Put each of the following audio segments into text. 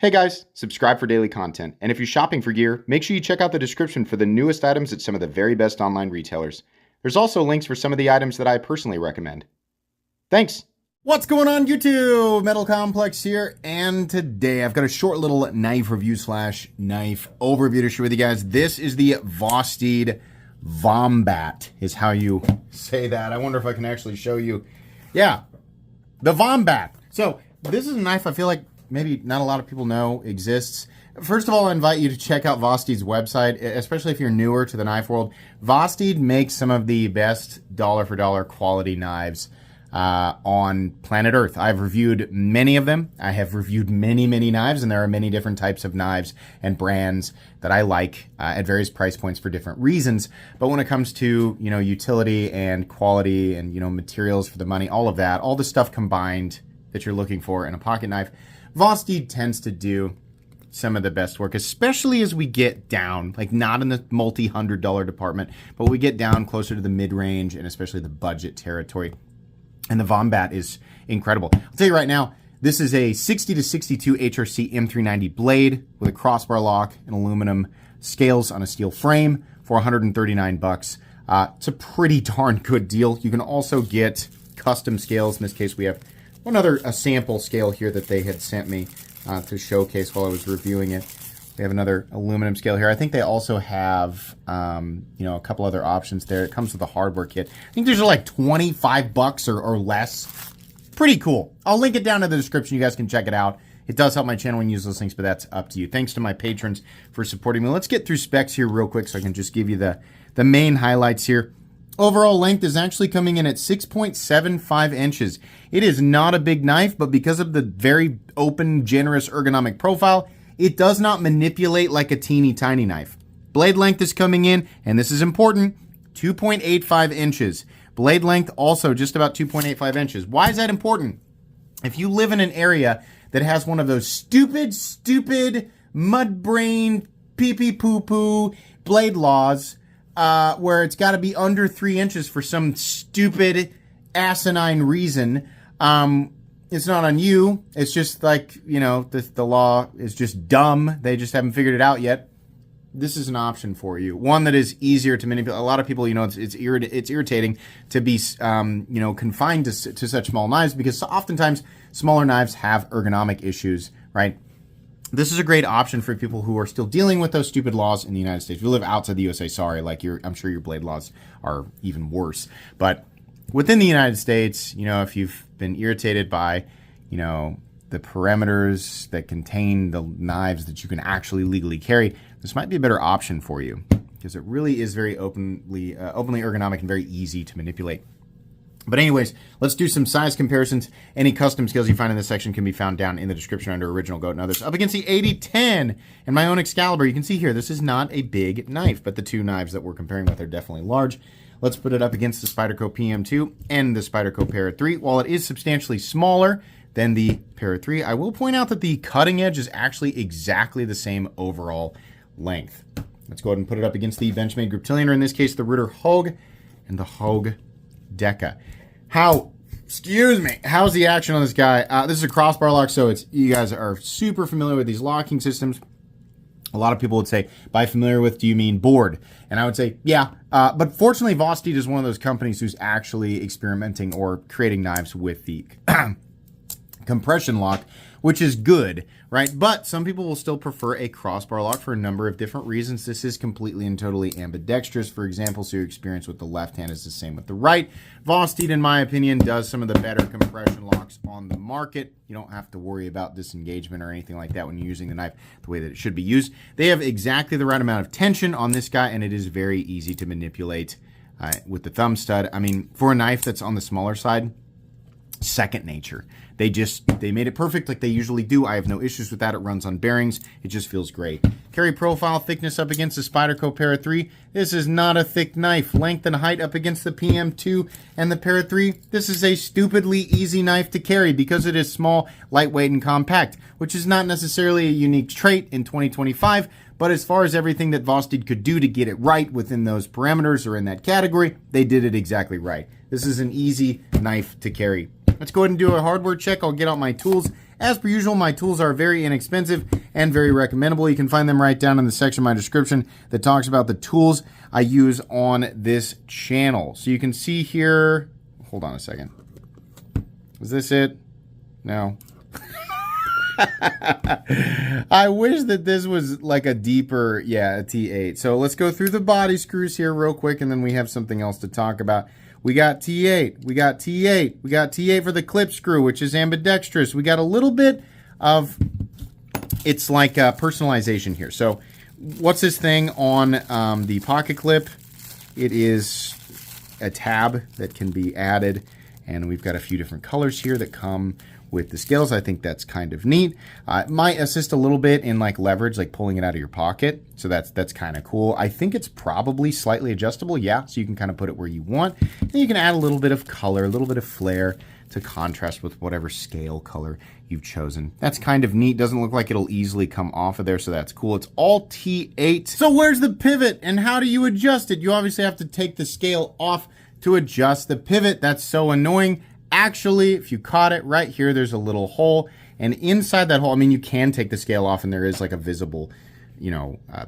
Hey guys, subscribe for daily content. And if you're shopping for gear, make sure you check out the description for the newest items at some of the very best online retailers. There's also links for some of the items that I personally recommend. Thanks! What's going on YouTube? Metal Complex here, and today I've got a short little knife review slash knife overview to share with you guys. This is the Vosteed Vombat, is how you say that. I wonder if I can actually show you. Yeah, the Vombat. So this is a knife I feel like maybe not a lot of people know exists. First of all, I invite you to check out Vosteed's website, especially if you're newer to the knife world. Vosteed makes some of the best dollar for dollar quality knives on planet Earth. I've reviewed many of them. I have reviewed many knives, and there are many different types of knives and brands that I like at various price points for different reasons. But when it comes to, utility and quality and, materials for the money, all of that, all the stuff combined that you're looking for in a pocket knife, Vosteed tends to do some of the best work, especially as we get down, like not in the multi-$100 department, but we get down closer to the mid-range and especially the budget territory. And the Vombat is incredible. I'll tell you right now, this is a 60 to 62 HRC M390 blade with a crossbar lock and aluminum scales on a steel frame for $139. It's a pretty darn good deal. You can also get custom scales. In this case, we have a sample scale here that they had sent me to showcase while I was reviewing it. We have another aluminum scale here. I think they also have, a couple other options there. It comes with a hardware kit. I think these are like $25 or less. Pretty cool. I'll link it down in the description. You guys can check it out. It does help my channel when you use those links, but that's up to you. Thanks to my patrons for supporting me. Let's get through specs here real quick so I can just give you the main highlights here. Overall length is actually coming in at 6.75 inches. It is not a big knife, but because of the very open, generous ergonomic profile, it does not manipulate like a teeny tiny knife. Blade length is coming in, and this is important, 2.85 inches. Blade length also just about 2.85 inches. Why is that important? If you live in an area that has one of those stupid mud brain pee poo poo blade laws, where it's got to be under 3 inches for some stupid asinine reason, it's not on you. It's just like, the law is just dumb. They just haven't figured it out yet. This is an option for you. One that is easier to manipulate. A lot of people, it's irritating to be, confined to such small knives because oftentimes smaller knives have ergonomic issues, right? This is a great option for people who are still dealing with those stupid laws in the United States. If you live outside the USA, sorry, I'm sure your blade laws are even worse. But within the United States, if you've been irritated by, the parameters that contain the knives that you can actually legally carry, this might be a better option for you because it really is very openly ergonomic and very easy to manipulate. But anyways, let's do some size comparisons. Any custom skills you find in this section can be found down in the description under Original Goat and others. Up against the 8010 and my own Excalibur, you can see here, this is not a big knife, but the two knives that we're comparing with are definitely large. Let's put it up against the Spyderco PM2 and the Spyderco Para 3. While it is substantially smaller than the Para 3, I will point out that the cutting edge is actually exactly the same overall length. Let's go ahead and put it up against the Benchmade Griptilian, or in this case, the Ritter Hogue and the Hogue Deca. How's the action on this guy? This is a crossbar lock, so you guys are super familiar with these locking systems. A lot of people would say, by familiar with, do you mean bored? And I would say, yeah. But fortunately, Vosteed is one of those companies who's actually experimenting or creating knives with the compression lock, which is good, right? But some people will still prefer a crossbar lock for a number of different reasons. This is completely and totally ambidextrous, for example, so your experience with the left hand is the same with the right. Vosteed, in my opinion, does some of the better compression locks on the market. You don't have to worry about disengagement or anything like that when you're using the knife the way that it should be used. They have exactly the right amount of tension on this guy, and it is very easy to manipulate with the thumb stud. I mean, for a knife that's on the smaller side, second nature. They made it perfect like they usually do. I have no issues with that. It runs on bearings. It just feels great. Carry profile thickness up against the Spyderco Para 3. This is not a thick knife. Length and height up against the PM2 and the Para 3. This is a stupidly easy knife to carry because it is small, lightweight, and compact, which is not necessarily a unique trait in 2025, but as far as everything that Vosteed could do to get it right within those parameters or in that category, they did it exactly right. This is an easy knife to carry. Let's go ahead and do a hardware check. I'll get out my tools As per usual, my tools are very inexpensive and very recommendable. You can find them right down in the section of my description that talks about the tools I use on this channel. So you can see here, hold on a second. Is this it? No. I wish that this was like a deeper, a T8. So let's go through the body screws here real quick, and then we have something else to talk about. We got T8, we got T8, we got T8 for the clip screw, which is ambidextrous. We got a little bit of, it's like personalization here. So what's this thing on the pocket clip? It is a tab that can be added, and we've got a few different colors here that come with the scales. I think that's kind of neat. It might assist a little bit in like leverage, like pulling it out of your pocket. So that's kind of cool. I think it's probably slightly adjustable. Yeah, so you can kind of put it where you want. And you can add a little bit of color, a little bit of flair to contrast with whatever scale color you've chosen. That's kind of neat. Doesn't look like it'll easily come off of there, so that's cool. It's all T8. So where's the pivot and how do you adjust it? You obviously have to take the scale off to adjust the pivot. That's so annoying. Actually, if you caught it right here, there's a little hole, and inside that hole, I mean, you can take the scale off and there is like a visible,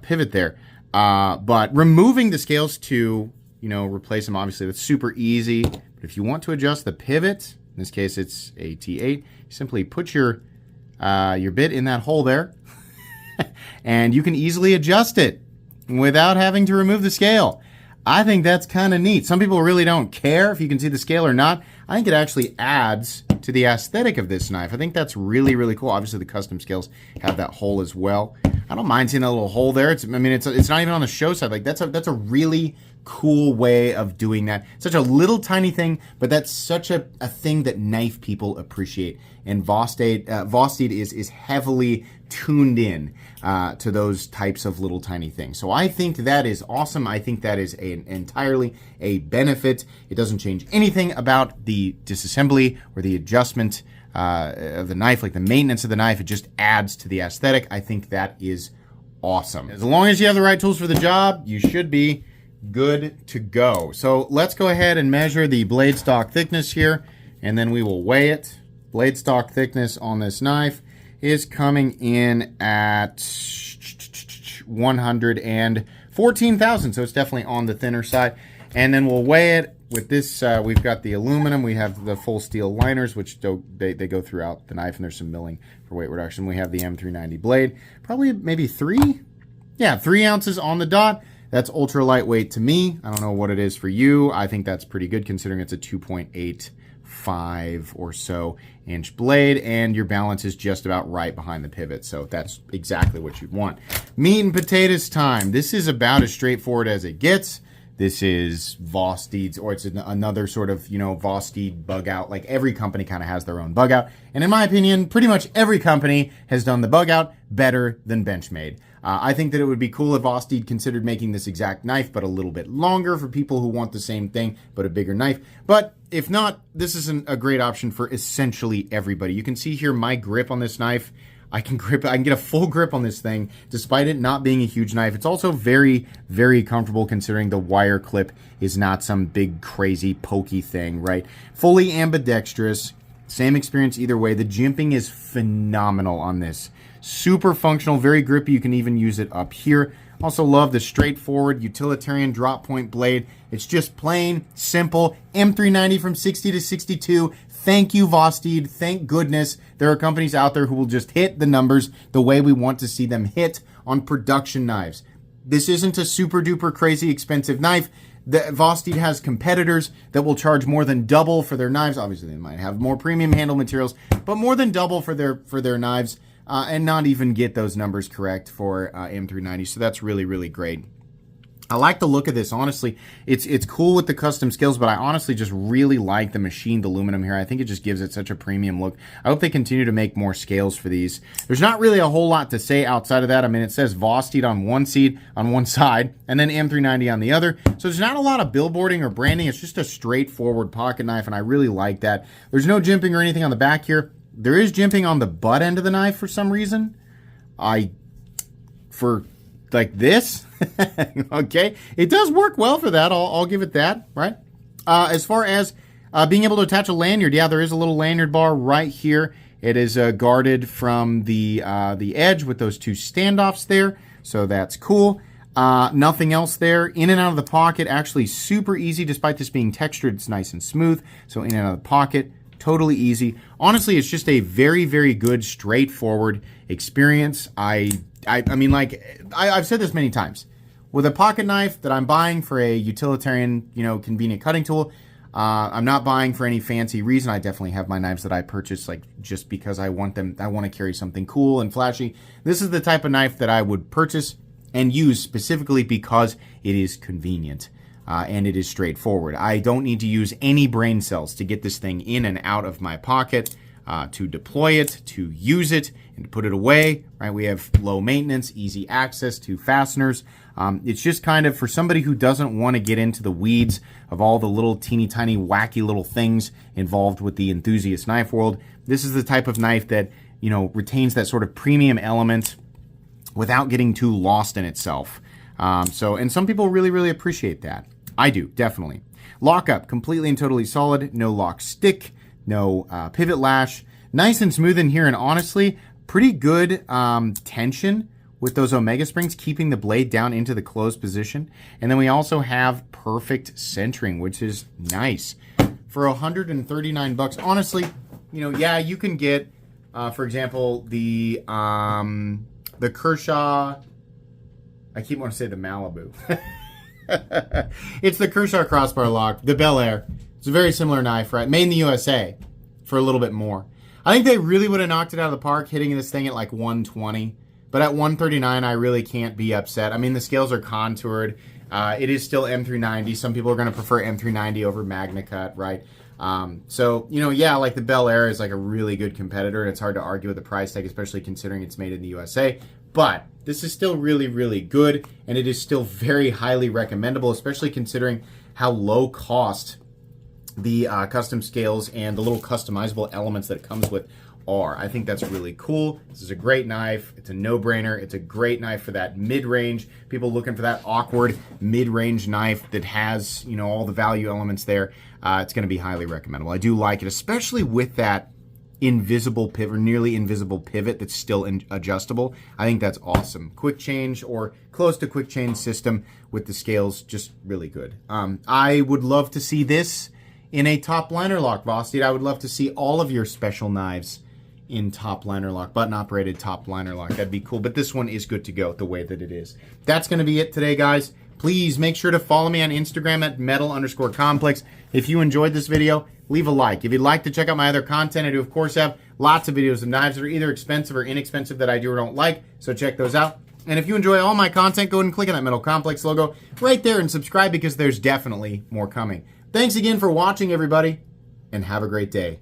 pivot there. But removing the scales to, replace them, obviously that's super easy. But if you want to adjust the pivot, in this case, it's a T8, you simply put your bit in that hole there and you can easily adjust it without having to remove the scale. I think that's kind of neat. Some people really don't care if you can see the scale or not. I think it actually adds to the aesthetic of this knife. I think that's really, really cool. Obviously, the custom scales have that hole as well. I don't mind seeing that little hole there. It's not even on the show side. Like that's a really cool way of doing that. Such a little tiny thing, but that's such a thing that knife people appreciate. And Vosteed is heavily tuned in to those types of little tiny things. So I think that is awesome. I think that is entirely a benefit. It doesn't change anything about the disassembly or the adjustment of the knife, like the maintenance of the knife. It just adds to the aesthetic. I think that is awesome. As long as you have the right tools for the job, you should be good to go. So let's go ahead and measure the blade stock thickness here, and then we will weigh it. Blade stock thickness on this knife is coming in at 114,000, so it's definitely on the thinner side. And then we'll weigh it with this. We've got the aluminum. We have the full steel liners, which they go throughout the knife, and there's some milling for weight reduction. We have the M390 blade, probably maybe 3 ounces on the dot. That's ultra lightweight to me. I don't know what it is for you. I think that's pretty good considering it's a 2.85 or so inch blade, and your balance is just about right behind the pivot. So that's exactly what you'd want. Meat and potatoes time. This is about as straightforward as it gets. This is Vosteed's, or it's another sort of, Vosteed bug out. Like every company kind of has their own bug out. And in my opinion, pretty much every company has done the bug out better than Benchmade. I think that it would be cool if Vosteed considered making this exact knife, but a little bit longer for people who want the same thing, but a bigger knife. But if not, this isn't a great option for essentially everybody. You can see here my grip on this knife. I can get a full grip on this thing, despite it not being a huge knife. It's also very, very comfortable considering the wire clip is not some big, crazy, pokey thing, right? Fully ambidextrous. Same experience either way. The jimping is phenomenal on this. Super functional, very grippy. You can even use it up here. Also love the straightforward utilitarian drop point blade. It's just plain, simple. M390 from 60 to 62. Thank you, Vosteed. Thank goodness there are companies out there who will just hit the numbers the way we want to see them hit on production knives. This isn't a super duper crazy expensive knife. Vosteed has competitors that will charge more than double for their knives. Obviously, they might have more premium handle materials, but more than double for their knives. And not even get those numbers correct for M390. So that's really, really great. I like the look of this, honestly. It's cool with the custom scales, but I honestly just really like the machined aluminum here. I think it just gives it such a premium look. I hope they continue to make more scales for these. There's not really a whole lot to say outside of that. I mean, it says Vosteed on one side, and then M390 on the other. So there's not a lot of billboarding or branding. It's just a straightforward pocket knife, and I really like that. There's no jimping or anything on the back here. There is jimping on the butt end of the knife for some reason. For like this, okay, it does work well for that. I'll give it that, right? As far as being able to attach a lanyard, yeah, there is a little lanyard bar right here. It is guarded from the edge with those two standoffs there, so that's cool. Nothing else there. In and out of the pocket, actually super easy. Despite this being textured, it's nice and smooth. So in and out of the pocket, totally easy. Honestly, it's just a very, very good, straightforward experience. I mean, like, I've said this many times. With a pocket knife that I'm buying for a utilitarian, convenient cutting tool, I'm not buying for any fancy reason. I definitely have my knives that I purchase like just because I want them. I want to carry something cool and flashy. This is the type of knife that I would purchase and use specifically because it is convenient and it is straightforward. I don't need to use any brain cells to get this thing in and out of my pocket, to deploy it, to use it, and to put it away. Right? We have low maintenance, easy access to fasteners. It's just kind of for somebody who doesn't want to get into the weeds of all the little teeny tiny wacky little things involved with the enthusiast knife world. This is the type of knife that, retains that sort of premium element without getting too lost in itself. And some people really, really appreciate that. I do, definitely. Lockup, completely and totally solid. No lock stick, no pivot lash. Nice and smooth in here, and honestly, pretty good tension with those Omega springs, keeping the blade down into the closed position. And then we also have perfect centering, which is nice. For $139, honestly, yeah, you can get, for example, the Kershaw, I keep wanting to say the Malibu. It's the Kershaw crossbar lock, the Bel Air. It's a very similar knife, right? Made in the USA for a little bit more. I think they really would have knocked it out of the park hitting this thing at like 120. But at 139, I really can't be upset. I mean, the scales are contoured. It is still M390. Some people are going to prefer M390 over MagnaCut, right? Yeah, like the Bel Air is like a really good competitor, and it's hard to argue with the price tag, especially considering it's made in the USA. But this is still really, really good, and it is still very highly recommendable, especially considering how low cost the custom scales and the little customizable elements that it comes with are. I think that's really cool. This is a great knife. It's a no-brainer. It's a great knife for that mid-range. People looking for that awkward mid-range knife that has, all the value elements there. It's going to be highly recommendable. I do like it, especially with that invisible pivot, or nearly invisible pivot that's still adjustable. I think that's awesome. Quick change or close to quick change system with the scales, just really good. I would love to see this in a top liner lock, Vosteed. I would love to see all of your special knives in top liner lock, button operated top liner lock. That'd be cool. But this one is good to go the way that it is. That's going to be it today, guys. Please make sure to follow me on Instagram at metal_complex. If you enjoyed this video, leave a like. If you'd like to check out my other content, I do, of course, have lots of videos of knives that are either expensive or inexpensive that I do or don't like. So check those out. And if you enjoy all my content, go ahead and click on that Metal Complex logo right there and subscribe, because there's definitely more coming. Thanks again for watching, everybody, and have a great day.